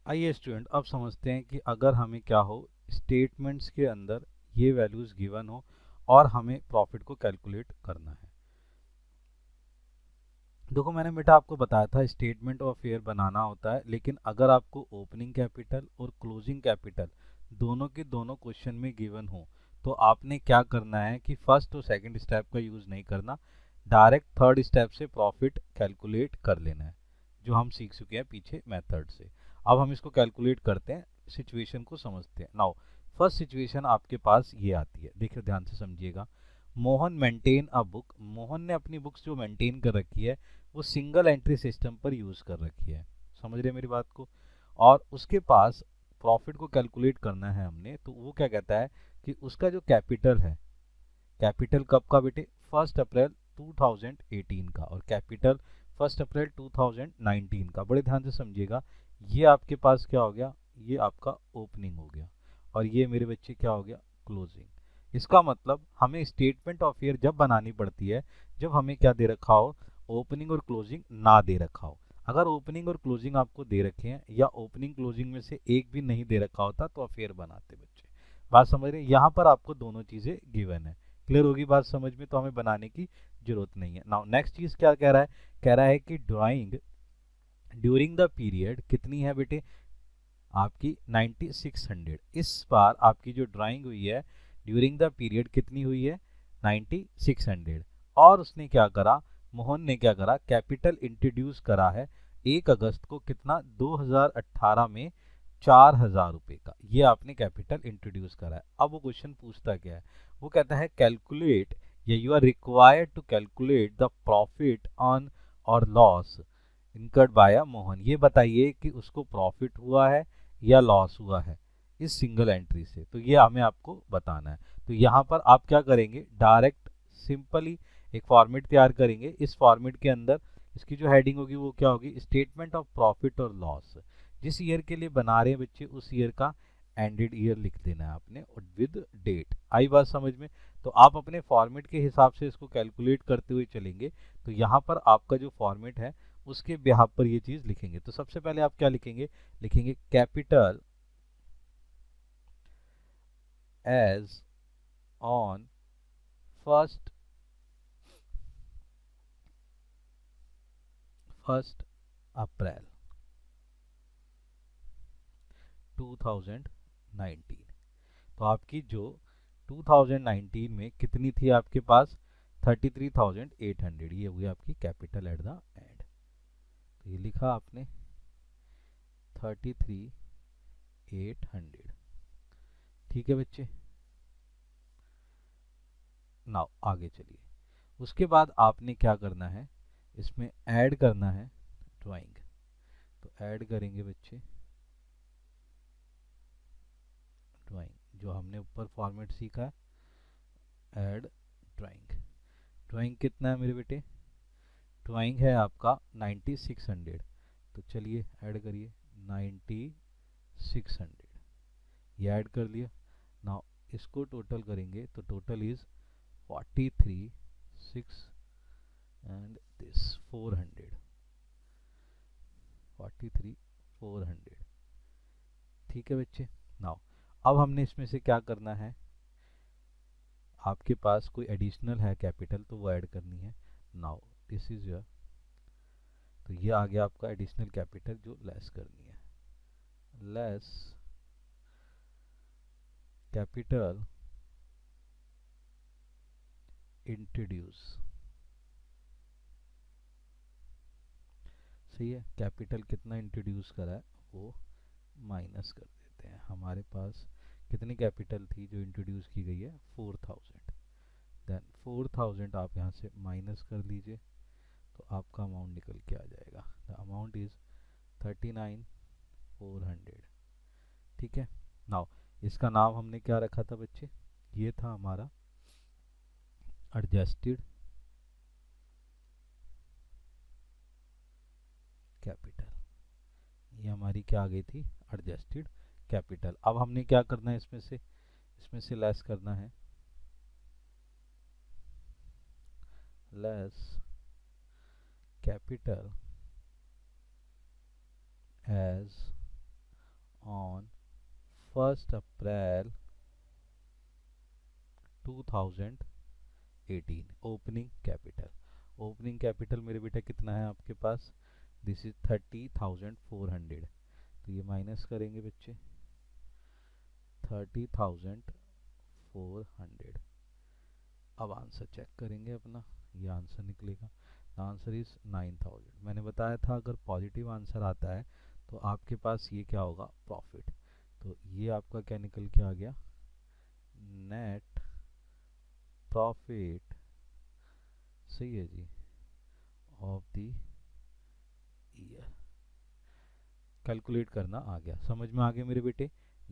आइए स्टूडेंट, अब समझते हैं कि अगर हमें क्या हो, स्टेटमेंट्स के अंदर ये वैल्यूज गिवन हो और हमें प्रॉफिट को कैलकुलेट करना है। देखो, मैंने बेटा आपको बताया था स्टेटमेंट ऑफ फेयर बनाना होता है, लेकिन अगर आपको ओपनिंग कैपिटल और क्लोजिंग कैपिटल दोनों के दोनों क्वेश्चन में गिवन हो तो आपने क्या करना है कि फर्स्ट और सेकंड स्टेप का यूज नहीं करना, डायरेक्ट थर्ड स्टेप से प्रॉफिट कैलकुलेट कर लेना है, जो हम सीख चुके हैं पीछे मेथड से। अब हम इसको कैलकुलेट करते हैं, सिचुएशन को समझते हैं। नाउ फर्स्ट सिचुएशन आपके पास ये आती है, देखिए ध्यान से समझिएगा। Mohan maintain a book, Mohan ने अपनी बुक्स जो मेंटेन कर रखी है वो सिंगल एंट्री सिस्टम पर यूज कर रखी है। समझ रहे हैं मेरी बात को? और उसके पास प्रॉफिट को कैलकुलेट करना है हमने, तो वो क्या कहता है कि उसका जो कैपिटल है, कैपिटल कब का बेटे, 1 अप्रैल 2018 का, और कैपिटल 1 अप्रैल 2019 का। बड़े ध्यान से समझिएगा, ये आपके पास क्या हो गया, ये आपका ओपनिंग हो गया, और ये मेरे बच्चे क्या हो गया, क्लोजिंग। इसका मतलब हमें स्टेटमेंट ऑफ ईयर जब बनानी पड़ती है जब हमें क्या दे रखा हो, ओपनिंग और क्लोजिंग ना दे रखा हो। अगर ओपनिंग और क्लोजिंग आपको दे रखे हैं या ओपनिंग क्लोजिंग में से एक भी नहीं दे रखा होता तो अफेयर बनाते बच्चे। बात समझ रहे हैं? यहाँ पर आपको दोनों चीजें गिवन है। क्लियर होगी बात समझ में, तो हमें बनाने की जरूरत नहीं है। नाउ नेक्स्ट चीज क्या कह रहा है, कह रहा है कि ड्राइंग ड्यूरिंग द पीरियड कितनी है बेटे, आपकी 9600। इस बार आपकी जो ड्राइंग हुई है ड्यूरिंग द पीरियड कितनी हुई है, 9600। और उसने क्या करा, मोहन ने क्या करा, कैपिटल इंट्रोड्यूस करा है 1 अगस्त को, कितना, 2018 में 4000 रुपए का, ये आपने कैपिटल इंट्रोड्यूस करा है। अब वो क्वेश्चन पूछता क्या है, वो कहता है कैलकुलेट, या you are required to calculate the profit on or loss incurred by Mohan. ये बताइए कि उसको प्रॉफिट हुआ है या लॉस हुआ है इस सिंगल एंट्री से, तो ये हमें आपको बताना है। तो यहाँ पर आप क्या करेंगे, डायरेक्ट सिंपली एक फॉर्मेट तैयार करेंगे। इस फॉर्मेट के अंदर इसकी जो हेडिंग होगी वो क्या होगी, स्टेटमेंट ऑफ प्रॉफिट और लॉस। जिस ईयर के लिए बना रहे हैं बच्चे उस ईयर का एंडेड ईयर लिख देना है आपने, और विद डेट। आई बात समझ में? तो आप अपने फॉर्मेट के हिसाब से इसको कैलकुलेट करते हुए चलेंगे, तो यहाँ पर आपका जो फॉर्मेट है उसके बिहाफ पर ये चीज लिखेंगे। तो सबसे पहले आप क्या लिखेंगे, लिखेंगे capital as on first first April 2019। तो आपकी जो 2019 में कितनी थी आपके पास, 33,800, ये हुई आपकी कैपिटल एट द एंड। तो ये लिखा आपने 33,800। ठीक है बच्चे, नाउ आगे चलिए। उसके बाद आपने क्या करना है, इसमें ऐड करना है ड्राइंग। तो ऐड करेंगे बच्चे ड्राइंग, जो हमने ऊपर फॉर्मेट सीखा है, ऐड ड्राइंग। ड्राइंग कितना है मेरे बेटे, ड्राइंग है आपका 9600। तो चलिए ऐड करिए 9600, ये ऐड कर लिया। नाउ इसको टोटल करेंगे तो टोटल इज 43,600 एंड दिस 400, 43,400। ठीक है बच्चे। नाउ अब हमने इसमें से क्या करना है, आपके पास कोई एडिशनल है कैपिटल तो वो ऐड करनी है। नाउ दिस इज योर, तो ये आ गया आपका एडिशनल कैपिटल जो लेस करनी है, लेस कैपिटल इंट्रोड्यूस। सही है, कैपिटल कितना इंट्रोड्यूस करा है वो माइनस कर देते हैं। हमारे पास कितनी कैपिटल थी जो इंट्रोड्यूस की गई है, 4000। देन 4000 आप यहाँ से माइनस कर लीजिए, तो आपका अमाउंट निकल के आ जाएगा, द अमाउंट इज 39,400। ठीक है। नाउ इसका नाम हमने क्या रखा था बच्चे, ये था हमारा एडजस्टेड कैपिटल। ये हमारी क्या आ गई थी, एडजस्टेड कैपिटल। अब हमने क्या करना है, इसमें से लेस करना है, less capital as on 1 April 2018 opening capital. Opening capital मेरे बेटा कितना है आपके पास, दिस इज 30,400। तो ये माइनस करेंगे बच्चे 30,400। अब आंसर चेक करेंगे अपना, ये आंसर निकलेगा। Answer is 9,000। मैंने बताया था अगर पॉजिटिव आंसर आता है तो आपके पास ये क्या होगा, प्रॉफिट। तो ये आपका क्या निकल के आ गया, नेट प्रॉफिट, सही है जी, ऑफ द ईयर। कैलकुलेट करना आ गया, समझ में आ गया मेरे बेटे।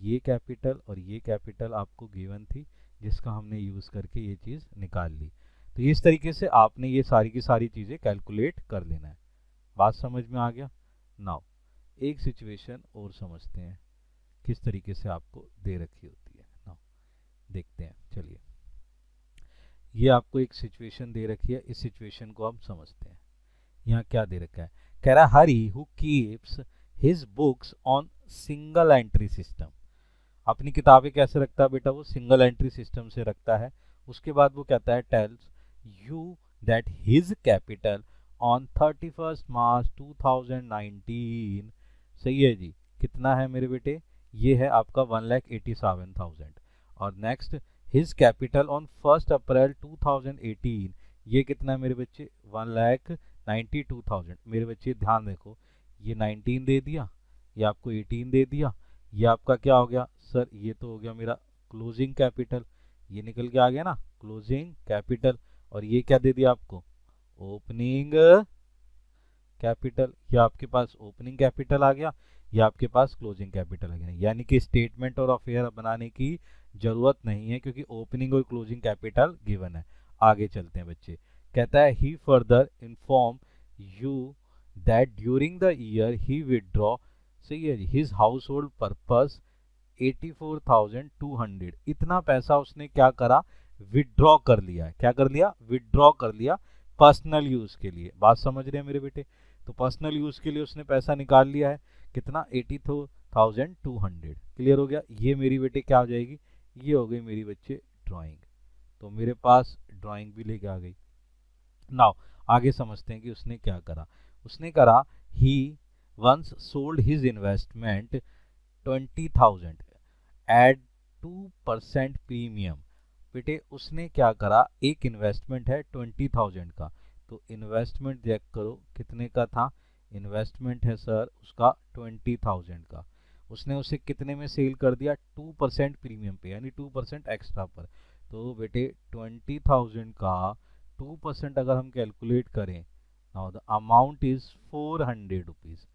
ये कैपिटल और ये कैपिटल आपको गिवन थी, जिसका हमने यूज़ करके ये चीज़ निकाल ली। तो इस तरीके से आपने ये सारी की सारी चीज़ें कैलकुलेट कर लेना है। बात समझ में आ गया। नाउ एक सिचुएशन और समझते हैं किस तरीके से आपको दे रखी होती है। नाउ देखते हैं, चलिए ये आपको एक सिचुएशन दे रखी है, इस सिचुएशन को हम समझते हैं। यहाँ क्या दे रखा है, कह रहा Hari who keeps his books on single entry system. अपनी किताबें कैसे रखता है बेटा, वो सिंगल एंट्री सिस्टम से रखता है। उसके बाद वो कहता है tells you that his capital on 31 मार्च 2019, सही है जी, कितना है मेरे बेटे, ये है आपका 1,87,000। और next his capital on 1 April 2018, ये कितना है मेरे बच्चे, 1,92,000। मेरे बच्चे ध्यान देखो, ये 19 दे दिया, ये आपको 18 दे दिया, ये आपका क्या हो गया सर, ये तो हो गया मेरा क्लोजिंग कैपिटल, ये निकल के आ गया ना क्लोजिंग कैपिटल। और ये क्या दे दिया आपको, ओपनिंग कैपिटल। ये आपके पास ओपनिंग कैपिटल आ गया, ये आपके पास क्लोजिंग कैपिटल आ गया। यानी कि स्टेटमेंट और अफेयर बनाने की जरूरत नहीं है, क्योंकि ओपनिंग और क्लोजिंग कैपिटल गिवन है। आगे चलते हैं बच्चे, कहता है he further inform you that during the year he withdraw, सही है जी, हिज हाउस होल्ड पर्पज 84,200। इतना पैसा उसने क्या करा, विदड्रॉ कर लिया है। क्या कर लिया, विदड्रॉ कर लिया पर्सनल यूज के लिए। बात समझ रहे हैं मेरे बेटे। तो पर्सनल यूज के लिए उसने पैसा निकाल लिया है, कितना, 84,200। क्लियर हो गया। ये मेरी बेटे क्या हो जाएगी, ये हो गई मेरी बच्चे ड्राइंग। तो मेरे पास ड्राइंग भी लेके आ गई। नाउ आगे समझते हैं कि उसने क्या करा। उसने करा he once sold his investment 20,000 at 2% premium. बेटे उसने क्या करा, एक इन्वेस्टमेंट है 20,000 का, तो इन्वेस्टमेंट चेक करो कितने का था, इन्वेस्टमेंट है सर उसका 20,000 का। उसने उसे कितने में सेल कर दिया, 2% प्रीमियम पे, यानी 2% एक्स्ट्रा पर। तो बेटे 20,000 का 2% अगर हम कैलकुलेट करें, now the amount is 400 rupees.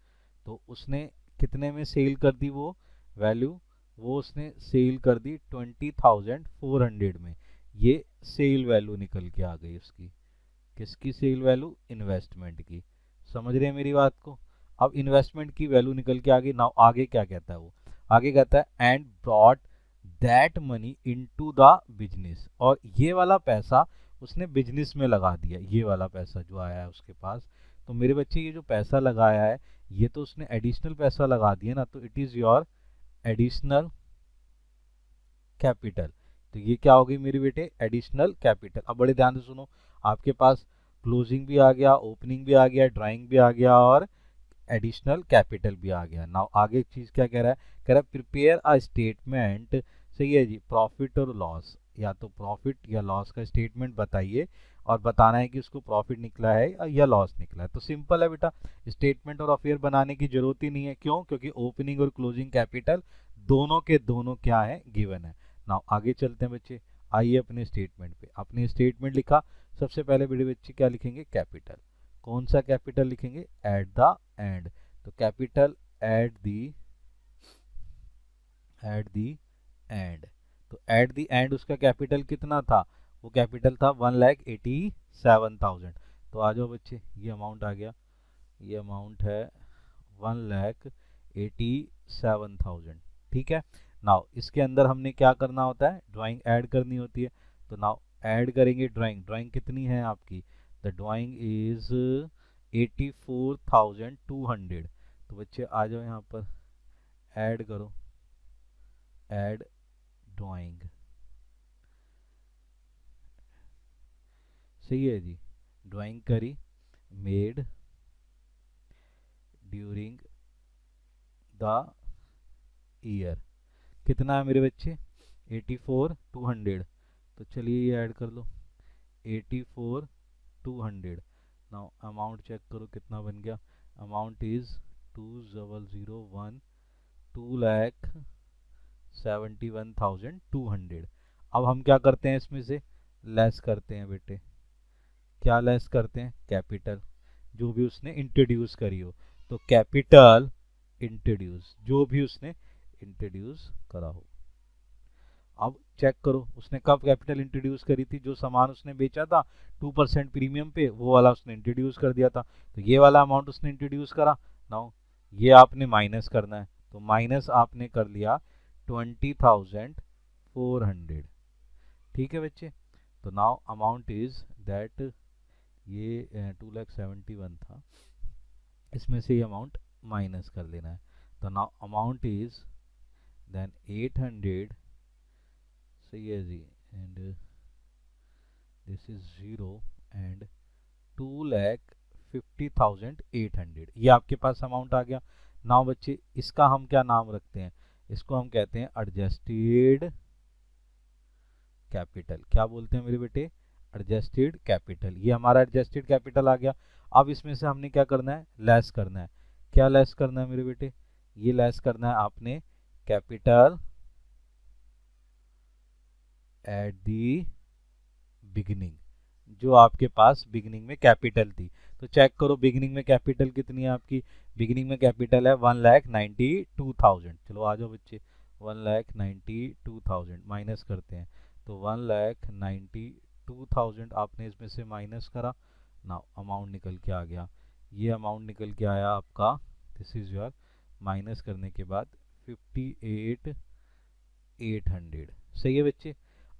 तो उसने कितने में सेल कर दी वो वैल्यू, वो उसने सेल कर दी 20,400 में। ये सेल वैल्यू निकल के आ गई उसकी, किसकी सेल वैल्यू, इन्वेस्टमेंट की। समझ रहे हैं मेरी बात को। अब इन्वेस्टमेंट की वैल्यू निकल के आ गई। नाउ आगे क्या कहता है वो, आगे कहता है and brought that money into the business. और ये वाला पैसा उसने बिजनेस में लगा दिया, ये वाला पैसा जो आया है उसके पास। तो मेरे बच्चे ये जो पैसा लगाया है, ये तो उसने एडिशनल पैसा लगा दिया ना, तो it is your additional capital. तो ये क्या हो गई मेरी बेटे, एडिशनल कैपिटल। अब बड़े ध्यान से सुनो, आपके पास क्लोजिंग भी आ गया, ओपनिंग भी आ गया, ड्राइंग भी आ गया और एडिशनल कैपिटल भी आ गया। नाउ आगे एक चीज क्या कह रहा है, कह रहा है प्रिपेयर अ स्टेटमेंट, सही है जी, प्रॉफिट और लॉस, या तो प्रॉफिट या लॉस का स्टेटमेंट बताइए, और बताना है कि उसको प्रॉफिट निकला है या लॉस निकला है। तो सिंपल है बेटा, स्टेटमेंट और अफेयर बनाने की जरूरत ही नहीं है। क्यों, क्योंकि ओपनिंग और क्लोजिंग कैपिटल दोनों के दोनों क्या है, गिवन है। नाउ आगे चलते हैं बच्चे, आइए अपने स्टेटमेंट पे। अपने स्टेटमेंट लिखा, सबसे पहले बड़े बच्चे क्या लिखेंगे, कैपिटल। कौन सा कैपिटल लिखेंगे, एट द एंड। तो कैपिटल एट दी एंड। तो एट दी एंड उसका कैपिटल कितना था, वो कैपिटल था 1,87,000। तो आ जाओ बच्चे, ये अमाउंट आ गया, ये अमाउंट है 1,87,000। ठीक है। नाउ इसके अंदर हमने क्या करना होता है, ड्राइंग ऐड करनी होती है। तो नाउ ऐड करेंगे ड्राइंग। ड्राइंग कितनी है आपकी, द ड्राइंग इज 84,200। तो बच्चे आ जाओ यहाँ पर, ऐड करो, ऐड ड्राइंग, सही है जी। ड्राइंग करी, मेड ड्यूरिंग द ईयर, कितना है मेरे बच्चे 84 200, तो चलिए ये ऐड कर लो 84 200। नाउ अमाउंट चेक करो कितना बन गया, अमाउंट इज 2001 2,71,200। अब हम क्या करते हैं, इसमें से लेस करते हैं बेटे, क्या लेस करते हैं, कैपिटल जो भी उसने इंट्रोड्यूस करी हो, तो कैपिटल इंट्रोड्यूस जो भी उसने इंट्रोड्यूस करा हो। अब चेक करो उसने कब कैपिटल इंट्रोड्यूस करी थी, जो सामान उसने बेचा था 2% प्रीमियम पे वो वाला उसने इंट्रोड्यूस कर दिया था, तो ये वाला अमाउंट उसने इंट्रोड्यूस करा। नाउ ये आपने माइनस करना है, तो माइनस आपने कर लिया 20,400, ठीक है बच्चे। तो नाउ अमाउंट इज दैट, ये 2,71,000 था, इसमें से ये अमाउंट माइनस कर लेना है, तो नाउ अमाउंट इज देन 800, सही है जी, एंड दिस इज 0 एंड 2,50,800, ये आपके पास अमाउंट आ गया। नाउ बच्चे इसका हम क्या नाम रखते हैं, इसको हम कहते हैं एडजस्टेड कैपिटल, क्या बोलते हैं मेरे बेटे, एडजस्टेड कैपिटल, ये हमारा एडजस्टेड कैपिटल आ गया। अब इसमें से हमने क्या करना है, लेस करना है, क्या लेस करना है मेरे बेटे, ये लेस करना है आपने कैपिटल एट दी बिगिनिंग, जो आपके पास बिगिनिंग में कैपिटल थी। तो चेक करो बिगिनिंग में कैपिटल कितनी है आपकी, बिगिनिंग में कैपिटल है 1,92,000, चलो आ जाओ बच्चे 1,92,000 माइनस करते हैं, तो 1,92,000 आपने इसमें से माइनस करा, ना अमाउंट निकल के आ गया, ये अमाउंट निकल के आया आपका, दिस इज योर, माइनस करने के बाद 58,800, सही है बच्चे।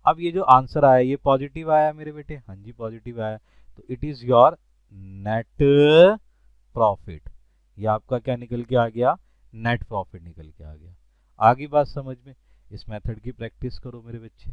अब ये जो आंसर आया ये पॉजिटिव आया मेरे बेटे, हाँ जी पॉजिटिव आया, तो it is your net profit, ये आपका क्या निकल के आ गया, नेट प्रॉफिट निकल के आ गया। आगे बात समझ में, इस मेथड की प्रैक्टिस करो मेरे बच्चे।